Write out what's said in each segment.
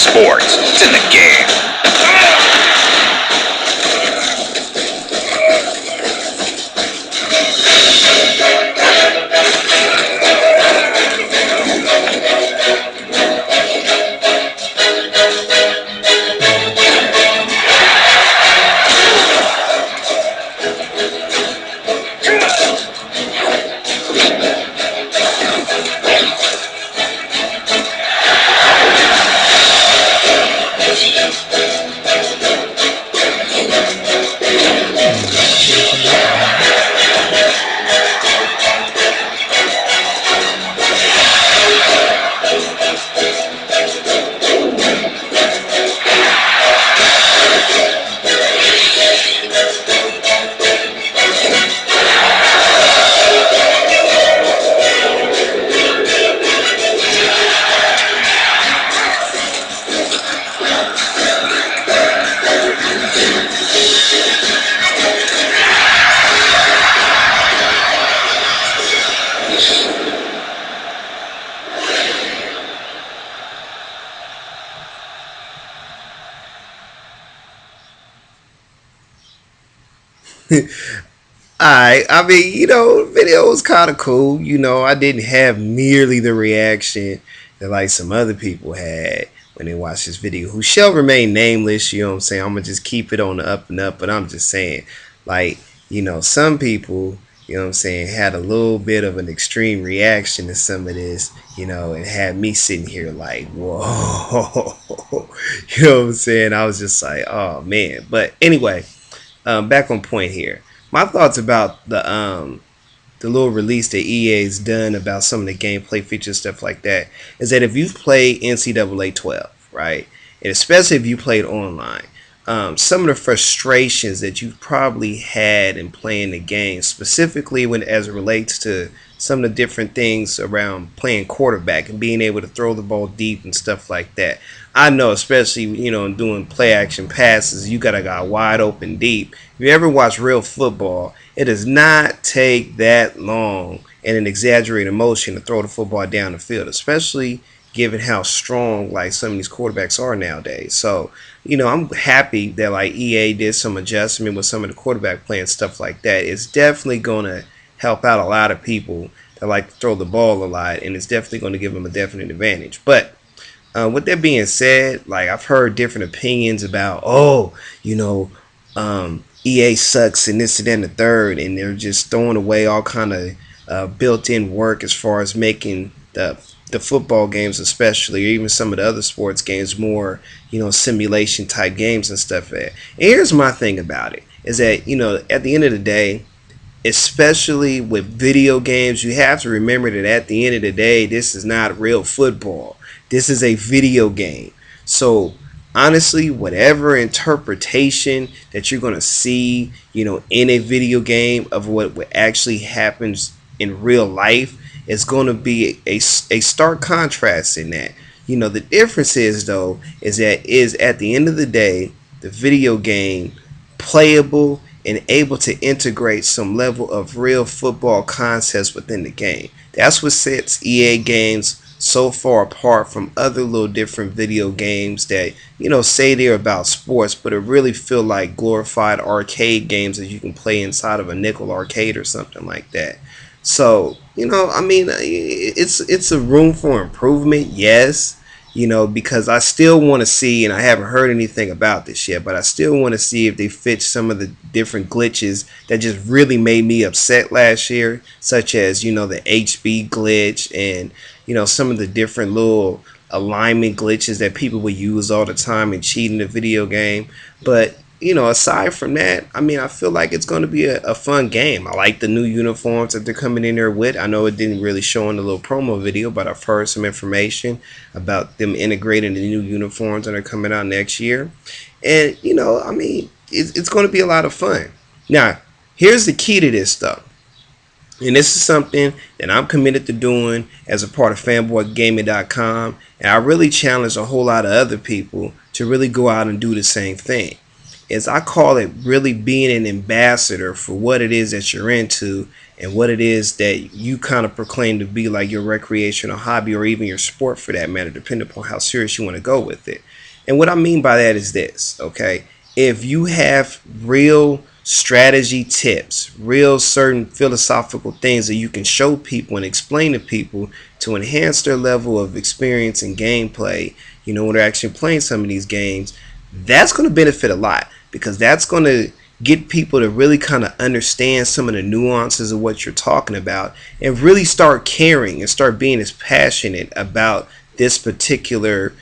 sports. It's in the game. I mean, video was kind of cool. I didn't have nearly the reaction that like some other people had when they watched this video, who shall remain nameless. You know what I'm saying? I'm gonna just keep it on the up and up, but I'm just saying, like, some people, what I'm saying, had a little bit of an extreme reaction to some of this, and had me sitting here like, whoa, you know what I'm saying? I was just like, oh man. But anyway, back on point here. My thoughts about the little release that EA's done about some of the gameplay features, stuff like that, is that if you've played NCAA 12, right, and especially if you played online, some of the frustrations that you've probably had in playing the game, specifically when as it relates to some of the different things around playing quarterback and being able to throw the ball deep and stuff like that. I know, especially doing play action passes, you gotta got wide open deep. If you ever watch real football, it does not take that long and an exaggerated motion to throw the football down the field, especially given how strong like some of these quarterbacks are nowadays. So, I'm happy that like EA did some adjustment with some of the quarterback play and stuff like that. It's definitely gonna help out a lot of people that like to throw the ball a lot, and it's definitely going to give them a definite advantage. But with that being said, like I've heard different opinions about, EA sucks and this and that and the third, and they're just throwing away all kind of built-in work as far as making the football games, especially, or even some of the other sports games, more simulation type games and stuff. And here's my thing about it: is that at the end of the day, especially with video games, you have to remember that at the end of the day, this is not real football. This is a video game. So honestly, whatever interpretation that you're going to see, in a video game of what actually happens in real life is going to be a stark contrast in that. The difference is, though, is at the end of the day, the video game playable and able to integrate some level of real football concepts within the game. That's what sets EA games so far apart from other little different video games that say they're about sports, but it really feel like glorified arcade games that you can play inside of a nickel arcade or something like that. So I mean, it's a room for improvement, yes. Because I still want to see, and I haven't heard anything about this yet, but I still want to see if they fix some of the different glitches that just really made me upset last year, such as, the HB glitch and, some of the different little alignment glitches that people would use all the time and cheat in the video game. But aside from that, I mean, I feel like it's going to be a fun game. I like the new uniforms that they're coming in there with. I know it didn't really show in the little promo video, but I've heard some information about them integrating the new uniforms that are coming out next year. And, I mean, it's going to be a lot of fun. Now, here's the key to this stuff. And this is something that I'm committed to doing as a part of fanboygaming.com. And I really challenge a whole lot of other people to really go out and do the same thing. Is I call it really being an ambassador for what it is that you're into and what it is that you kind of proclaim to be like your recreational hobby or even your sport for that matter, depending upon how serious you want to go with it. And what I mean by that is this, okay? If you have real strategy tips, real certain philosophical things that you can show people and explain to people to enhance their level of experience and gameplay, when they're actually playing some of these games, that's going to benefit a lot because that's going to get people to really kind of understand some of the nuances of what you're talking about and really start caring and start being as passionate about this particular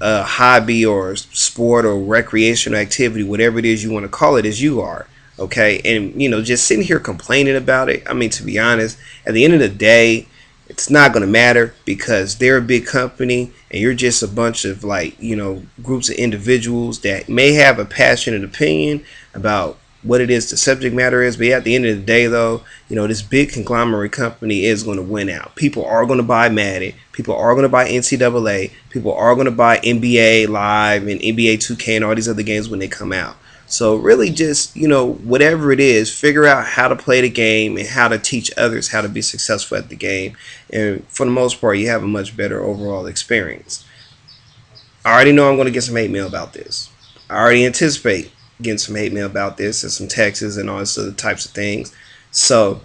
hobby or sport or recreational activity, whatever it is you want to call it, as you are. Okay, and just sitting here complaining about it. I mean, to be honest, at the end of the day, it's not going to matter because they're a big company and you're just a bunch of groups of individuals that may have a passionate opinion about what it is the subject matter is. But at the end of the day, though, this big conglomerate company is going to win out. People are going to buy Madden. People are going to buy NCAA. People are going to buy NBA Live and NBA 2K and all these other games when they come out. So really just, whatever it is, figure out how to play the game and how to teach others how to be successful at the game. And for the most part, you have a much better overall experience. I already know I'm going to get some hate mail about this. I already anticipate getting some hate mail about this and some texts and all this other types of things. So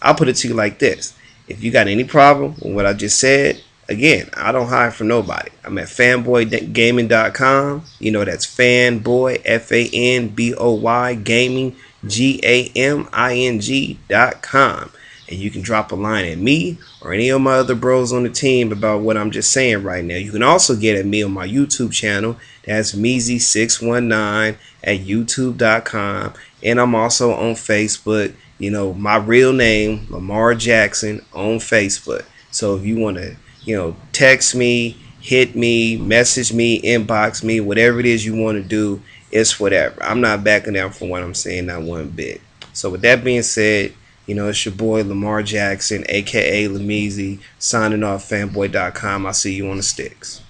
I'll put it to you like this. If you got any problem with what I just said, again, I don't hide from nobody. I'm at fanboygaming.com. That's fanboy, FANBOY, gaming, GAMING.com. And you can drop a line at me or any of my other bros on the team about what I'm just saying right now. You can also get at me on my YouTube channel. That's Meezy619 at youtube.com. And I'm also on Facebook. My real name, Lamar Jackson, on Facebook. So if you want to, text me, hit me, message me, inbox me, whatever it is you want to do, it's whatever. I'm not backing down from what I'm saying, not one bit. So with that being said, it's your boy Lamar Jackson, aka Lameezy, signing off fanboy.com. I'll see you on the sticks.